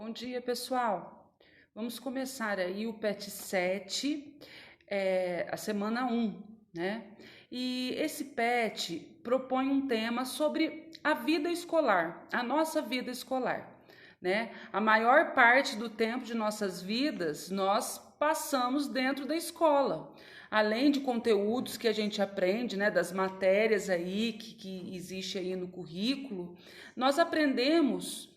Bom dia, pessoal. Vamos começar aí o PET 7, a semana 1, né? E esse PET propõe um tema sobre a vida escolar, a nossa vida escolar, né? A maior parte do tempo de nossas vidas nós passamos dentro da escola. Além de conteúdos que a gente aprende, né, das matérias aí que existe aí no currículo, nós aprendemos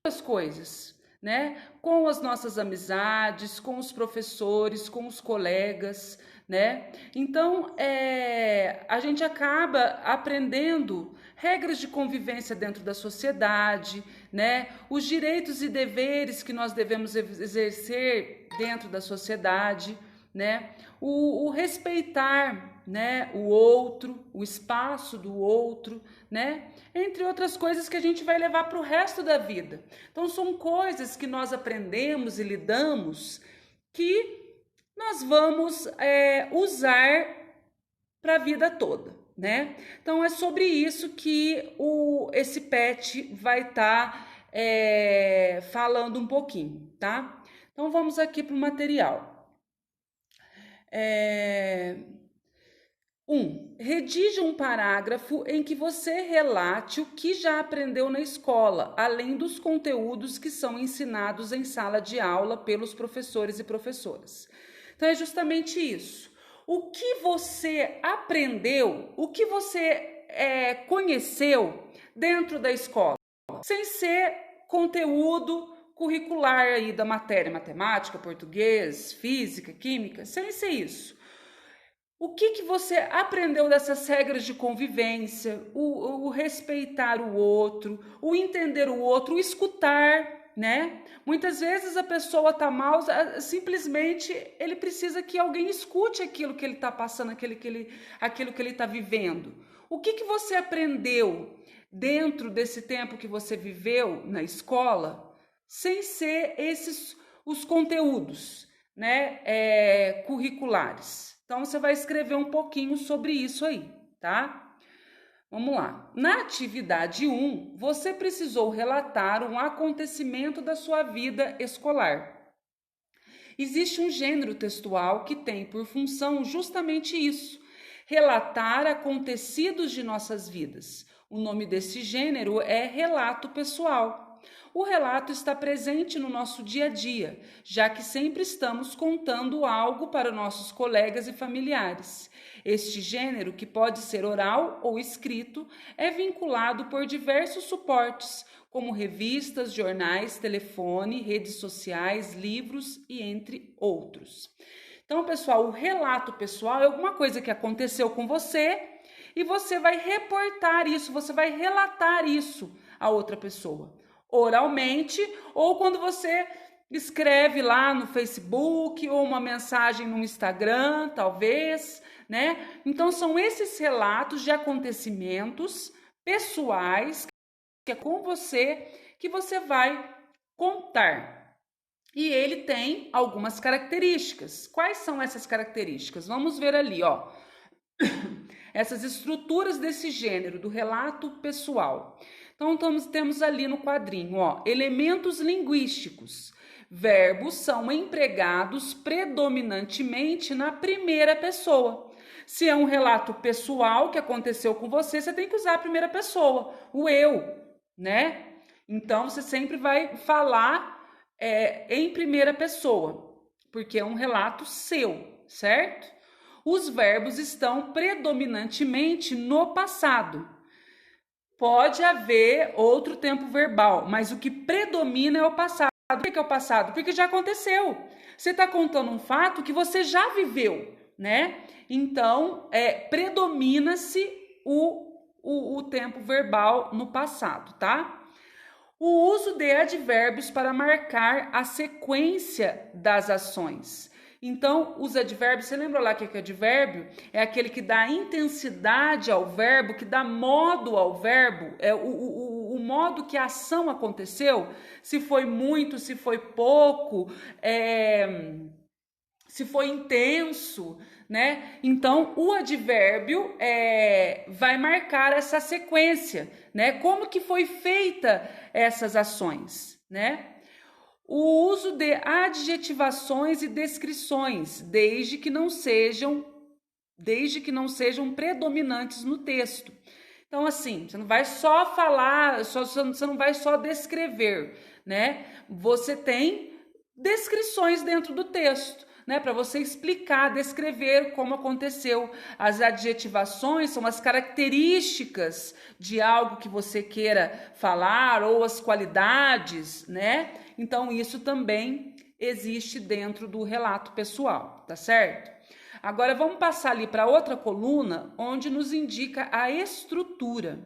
as coisas, né? Com as nossas amizades, com os professores, com os colegas, né? Então, a gente acaba aprendendo regras de convivência dentro da sociedade, né? Os direitos e deveres que nós devemos exercer dentro da sociedade, né? O respeitar, né, o outro, o espaço do outro, né? Entre outras coisas que a gente vai levar para o resto da vida. Então são coisas que nós aprendemos e lidamos que nós vamos usar para a vida toda, né? Então é sobre isso que esse PET vai estar falando um pouquinho, tá? Então vamos aqui para o material. 1. Redija um parágrafo em que você relate o que já aprendeu na escola, além dos conteúdos que são ensinados em sala de aula pelos professores e professoras. Então é justamente isso. O que você aprendeu, o que você conheceu dentro da escola, sem ser conteúdo curricular aí da matéria matemática, português, física, química, sem ser isso. O que você aprendeu dessas regras de convivência, o respeitar o outro, o entender o outro, o escutar, né? Muitas vezes a pessoa tá mal, simplesmente ele precisa que alguém escute aquilo que ele tá passando, aquilo que ele tá vivendo. O que você aprendeu dentro desse tempo que você viveu na escola, sem ser esses os conteúdos, né, curriculares? Então, você vai escrever um pouquinho sobre isso aí, tá? Vamos lá. Na atividade 1, você precisou relatar um acontecimento da sua vida escolar. Existe um gênero textual que tem por função justamente isso: relatar acontecidos de nossas vidas. O nome desse gênero é relato pessoal. O relato está presente no nosso dia a dia, já que sempre estamos contando algo para nossos colegas e familiares. Este gênero, que pode ser oral ou escrito, é vinculado por diversos suportes, como revistas, jornais, telefone, redes sociais, livros e entre outros. Então, pessoal, o relato pessoal é alguma coisa que aconteceu com você e você vai reportar isso, você vai relatar isso a outra pessoa, oralmente, ou quando você escreve lá no Facebook ou uma mensagem no Instagram, talvez, né? Então são esses relatos de acontecimentos pessoais que é com você que você vai contar. E ele tem algumas características. Quais são essas características? Vamos ver ali, ó. Essas estruturas desse gênero, do relato pessoal. Então, temos ali no quadrinho, ó, elementos linguísticos. Verbos são empregados predominantemente na primeira pessoa. Se é um relato pessoal que aconteceu com você, você tem que usar a primeira pessoa, o eu, né? Então, você sempre vai falar em primeira pessoa, porque é um relato seu, certo? Os verbos estão predominantemente no passado. Pode haver outro tempo verbal, mas o que predomina é o passado. Por que é o passado? Porque já aconteceu. Você está contando um fato que você já viveu, né? Então, predomina-se o tempo verbal no passado, tá? O uso de advérbios para marcar a sequência das ações. Então, os advérbios, você lembra lá que é advérbio? É aquele que dá intensidade ao verbo, que dá modo ao verbo, é o modo que a ação aconteceu, se foi muito, se foi pouco, se foi intenso, né? Então, o advérbio vai marcar essa sequência, né? Como que foi feita essas ações, né? O uso de adjetivações e descrições, desde que não sejam predominantes no texto. Então, assim, você não vai só falar, você não vai só descrever, né? Você tem descrições dentro do texto, né? Para você explicar, descrever como aconteceu. As adjetivações são as características de algo que você queira falar ou as qualidades, né? Então, isso também existe dentro do relato pessoal, tá certo? Agora vamos passar ali para outra coluna, onde nos indica a estrutura.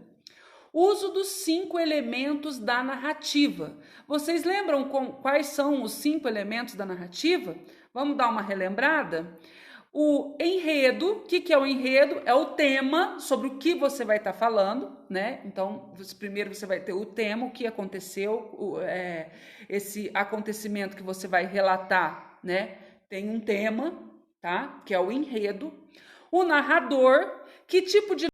Uso dos 5 elementos da narrativa. Vocês lembram quais são os 5 elementos da narrativa? Vamos dar uma relembrada? O enredo, o que é o enredo? É o tema sobre o que você vai estar falando, né? Então, primeiro você vai ter o tema, o que aconteceu, esse acontecimento que você vai relatar, né? Tem um tema, tá? Que é o enredo. O narrador, que tipo de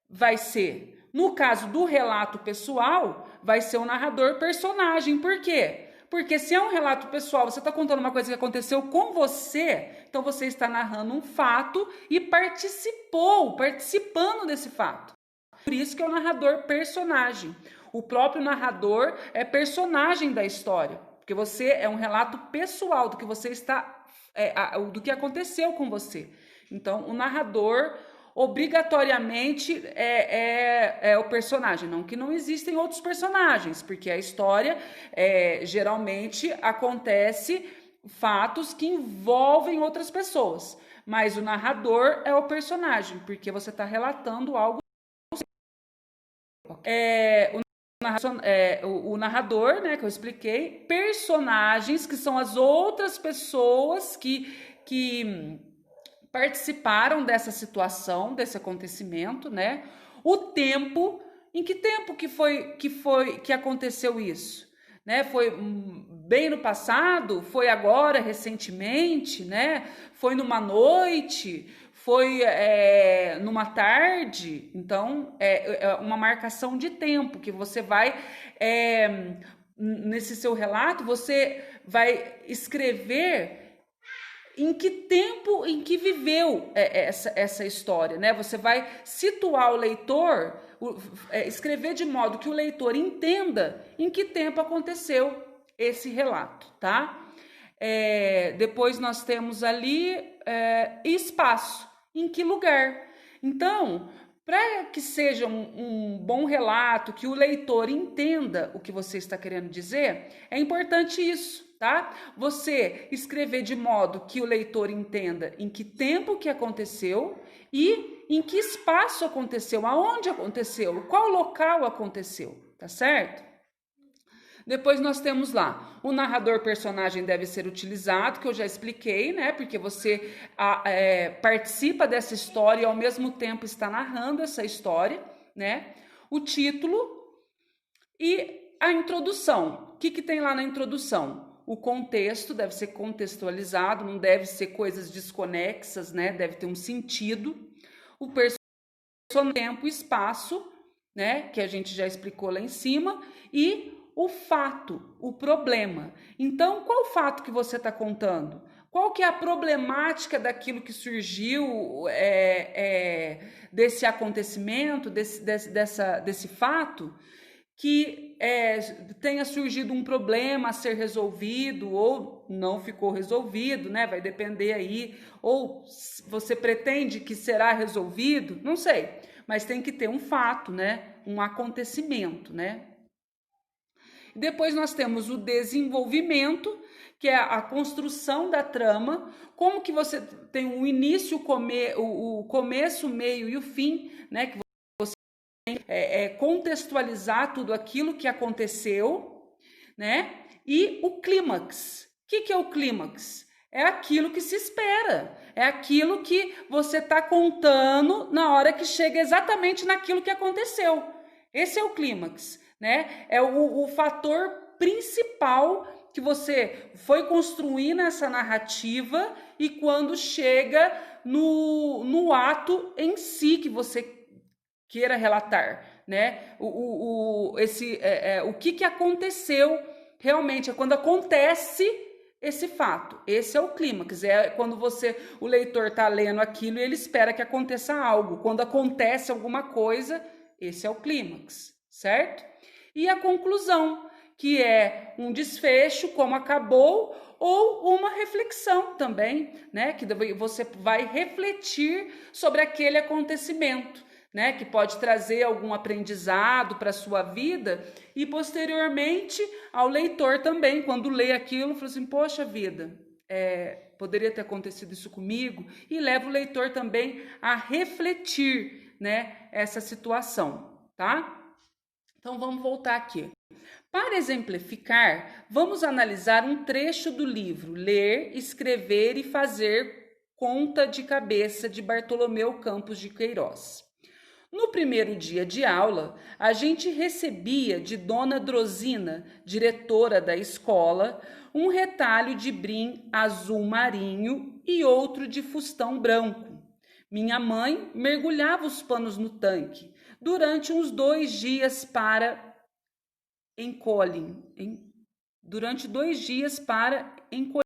vai ser? No caso do relato pessoal, vai ser o narrador personagem. Por quê? Porque se é um relato pessoal, você está contando uma coisa que aconteceu com você, então você está narrando um fato e participando desse fato. Por isso que é o narrador personagem. O próprio narrador é personagem da história, porque você é um relato pessoal do que você está, do que aconteceu com você. Então, o narrador obrigatoriamente é o personagem, não que não existem outros personagens, porque a história geralmente acontece fatos que envolvem outras pessoas, mas o narrador é o personagem, porque você está relatando algo. O narrador, né, que eu expliquei, personagens que são as outras pessoas que participaram dessa situação, desse acontecimento, né? O tempo, em que tempo que aconteceu isso, né? Foi bem no passado, foi agora, recentemente, né? Foi numa noite, foi numa tarde. Então, é uma marcação de tempo que você vai nesse seu relato, você vai escrever em que tempo em que viveu essa história, né? Você vai situar o leitor, escrever de modo que o leitor entenda em que tempo aconteceu esse relato, tá? Depois nós temos ali espaço, em que lugar. Então, para que seja um bom relato, que o leitor entenda o que você está querendo dizer, é importante isso, tá? Você escrever de modo que o leitor entenda em que tempo que aconteceu e em que espaço aconteceu, aonde aconteceu, qual local aconteceu, tá certo? Depois nós temos lá, o narrador personagem deve ser utilizado, que eu já expliquei, né? Porque você participa dessa história e ao mesmo tempo está narrando essa história, né? O título e a introdução. O que tem lá na introdução? O contexto deve ser contextualizado, não deve ser coisas desconexas, né? Deve ter um sentido. O personagem, tempo, espaço, né? Que a gente já explicou lá em cima. E o fato, o problema. Então, qual fato que você está contando? Qual que é a problemática daquilo que surgiu desse acontecimento, desse fato, que tenha surgido um problema a ser resolvido ou não ficou resolvido, né? Vai depender aí, ou você pretende que será resolvido, não sei, mas tem que ter um fato, né? Um acontecimento, né? Depois nós temos o desenvolvimento, que é a construção da trama, como que você tem o início, o começo, o meio e o fim, né? Que você contextualizar tudo aquilo que aconteceu, né? E o clímax. O que é o clímax? É aquilo que se espera, é aquilo que você está contando na hora que chega exatamente naquilo que aconteceu. Esse é o clímax, né? É o fator principal que você foi construindo essa narrativa e quando chega no ato em si que você queira relatar, né? O que aconteceu realmente é quando acontece esse fato. Esse é o clímax, é quando o leitor está lendo aquilo e ele espera que aconteça algo. Quando acontece alguma coisa, esse é o clímax, certo? E a conclusão, que é um desfecho, como acabou, ou uma reflexão também, né? Que você vai refletir sobre aquele acontecimento, né? Que pode trazer algum aprendizado para a sua vida e posteriormente ao leitor também, quando lê aquilo, fala assim, poxa vida, poderia ter acontecido isso comigo, e leva o leitor também a refletir, né? Essa situação, tá? Então vamos voltar aqui. Para exemplificar, vamos analisar um trecho do livro Ler, Escrever e Fazer Conta de Cabeça, de Bartolomeu Campos de Queiroz. No primeiro dia de aula, a gente recebia de Dona Drosina, diretora da escola, um retalho de brim azul marinho e outro de fustão branco. Minha mãe mergulhava os panos no tanque durante uns 2 dias para encolhem. Durante 2 dias para encolher.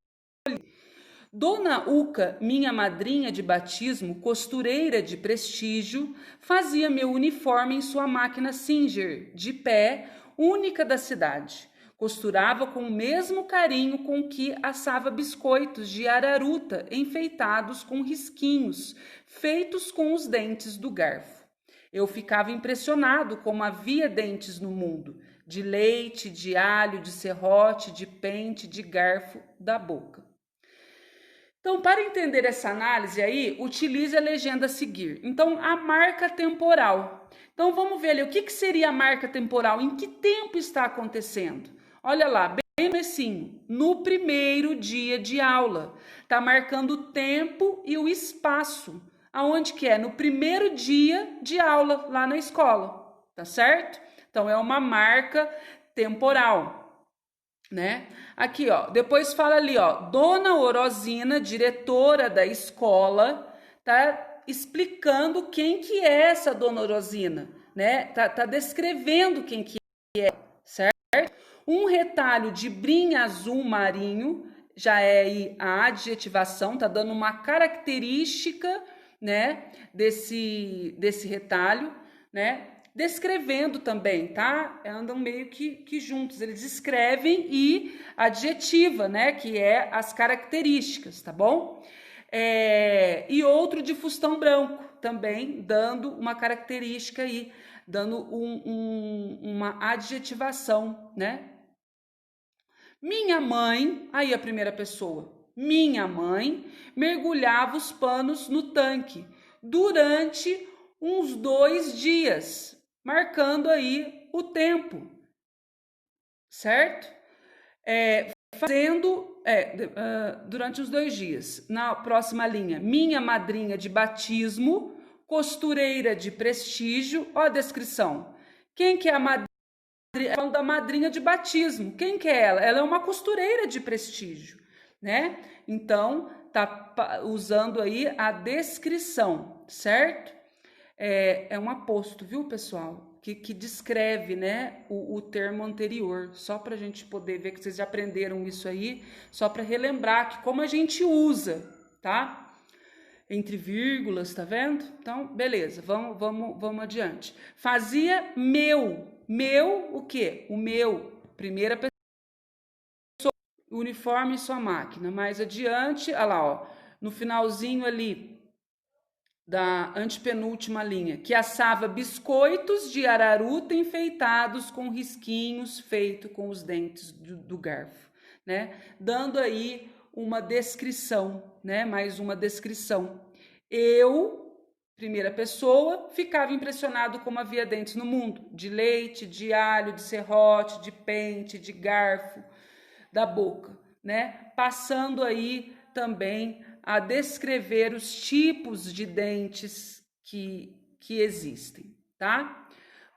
Dona Uca, minha madrinha de batismo, costureira de prestígio, fazia meu uniforme em sua máquina Singer, de pé, única da cidade. Costurava com o mesmo carinho com que assava biscoitos de araruta enfeitados com risquinhos, feitos com os dentes do garfo. Eu ficava impressionado como havia dentes no mundo, de leite, de alho, de serrote, de pente, de garfo, da boca. Então, para entender essa análise aí, utilize a legenda a seguir. Então, a marca temporal. Então, vamos ver ali, o que seria a marca temporal? Em que tempo está acontecendo? Olha lá, bem comecinho, no primeiro dia de aula. Está marcando o tempo e o espaço. Aonde que é? No primeiro dia de aula, lá na escola, tá certo? Então, é uma marca temporal, né? Aqui, ó, depois fala ali, ó, Dona Orosina, diretora da escola, tá explicando quem que é essa Dona Orosina, né? Tá descrevendo quem que é, certo? Um retalho de brim azul marinho, já é aí a adjetivação, tá dando uma característica, né, desse retalho, né? Descrevendo também, tá? Andam meio que juntos, eles escrevem e adjetiva, né? Que é as características, tá bom? E outro de fustão branco, também dando uma característica aí, dando uma adjetivação, né? Minha mãe, aí a primeira pessoa, minha mãe mergulhava os panos no tanque durante uns 2 dias, marcando aí o tempo, certo? Durante os 2 dias. Na próxima linha, minha madrinha de batismo, costureira de prestígio. Ó a descrição. Quem que é a madrinha? Falando da madrinha de batismo. Quem que é ela? Ela é uma costureira de prestígio, né? Então, tá usando aí a descrição, certo? É um aposto, viu, pessoal? Que descreve, né, o termo anterior, só para a gente poder ver que vocês já aprenderam isso aí, só para relembrar que como a gente usa, tá? Entre vírgulas, tá vendo? Então, beleza, vamos adiante. Fazia meu o quê? O meu, primeira pessoa, uniforme em sua máquina. Mais adiante, olha lá, ó, no finalzinho ali, da antepenúltima linha, que assava biscoitos de araruta enfeitados com risquinhos feito com os dentes do garfo, né? Dando aí uma descrição, né? Mais uma descrição. Eu, primeira pessoa, ficava impressionado como havia dentes no mundo, de leite, de alho, de serrote, de pente, de garfo, da boca, né? Passando aí também a descrever os tipos de dentes que existem, tá?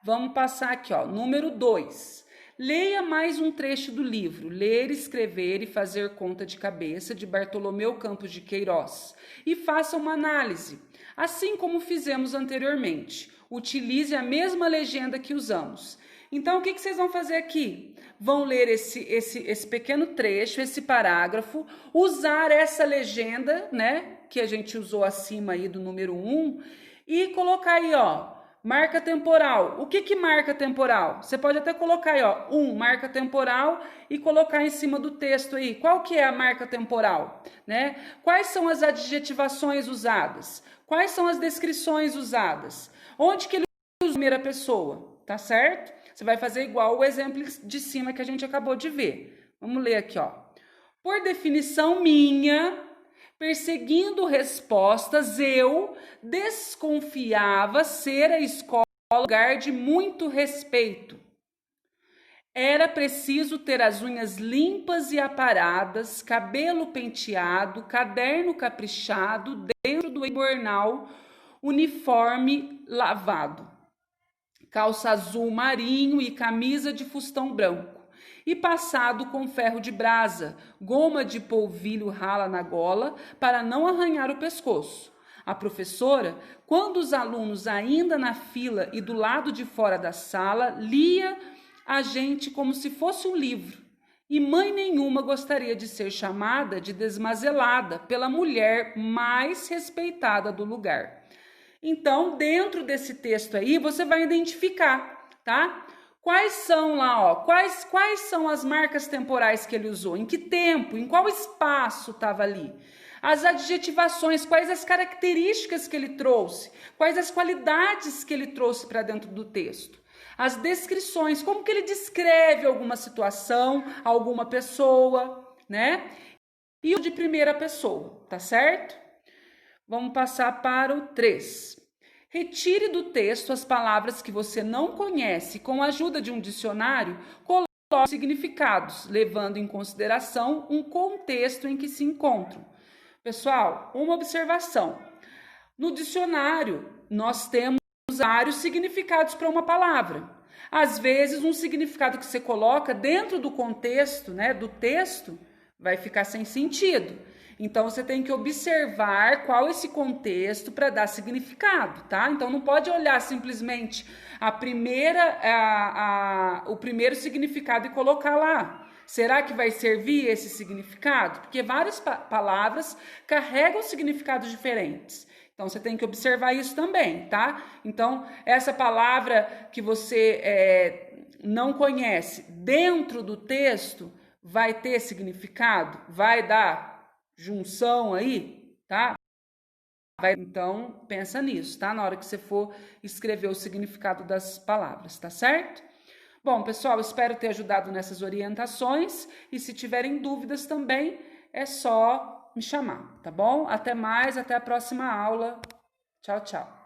Vamos passar aqui, ó, número 2. Leia mais um trecho do livro Ler, Escrever e Fazer Conta de Cabeça, de Bartolomeu Campos de Queiroz, e faça uma análise, assim como fizemos anteriormente. Utilize a mesma legenda que usamos. Então, o que vocês vão fazer aqui? Vão ler esse pequeno trecho, esse parágrafo, usar essa legenda, né, que a gente usou acima aí do número 1, e colocar aí, ó, marca temporal. O que marca temporal? Você pode até colocar aí, ó, marca temporal e colocar em cima do texto aí. Qual que é a marca temporal, né? Quais são as adjetivações usadas? Quais são as descrições usadas? Onde que ele usa a primeira pessoa, tá certo? Você vai fazer igual o exemplo de cima que a gente acabou de ver. Vamos ler aqui, ó. Por definição minha, perseguindo respostas, eu desconfiava ser a escola lugar de muito respeito. Era preciso ter as unhas limpas e aparadas, cabelo penteado, caderno caprichado, dentro do embornal, uniforme lavado, calça azul marinho e camisa de fustão branco, e passado com ferro de brasa, goma de polvilho rala na gola para não arranhar o pescoço. A professora, quando os alunos ainda na fila e do lado de fora da sala, lia a gente como se fosse um livro. E mãe nenhuma gostaria de ser chamada de desmazelada pela mulher mais respeitada do lugar. Então, dentro desse texto aí, você vai identificar, tá? Quais são lá, ó, quais são as marcas temporais que ele usou? Em que tempo? Em qual espaço estava ali? As adjetivações, quais as características que ele trouxe? Quais as qualidades que ele trouxe para dentro do texto? As descrições, como que ele descreve alguma situação, alguma pessoa, né? E o de primeira pessoa, tá certo? Vamos passar para o 3. Retire do texto as palavras que você não conhece. Com a ajuda de um dicionário, coloque significados, levando em consideração um contexto em que se encontram. Pessoal, uma observação. No dicionário, nós temos vários significados para uma palavra. Às vezes, um significado que você coloca dentro do contexto, né, do texto, vai ficar sem sentido. Então, você tem que observar qual é esse contexto para dar significado, tá? Então, não pode olhar simplesmente o primeiro significado e colocar lá. Será que vai servir esse significado? Porque várias palavras carregam significados diferentes. Então, você tem que observar isso também, tá? Então, essa palavra que você não conhece dentro do texto vai ter significado? Vai dar junção aí, tá? Então, pensa nisso, tá? Na hora que você for escrever o significado das palavras, tá certo? Bom, pessoal, espero ter ajudado nessas orientações e se tiverem dúvidas também, é só me chamar, tá bom? Até mais, até a próxima aula. Tchau, tchau.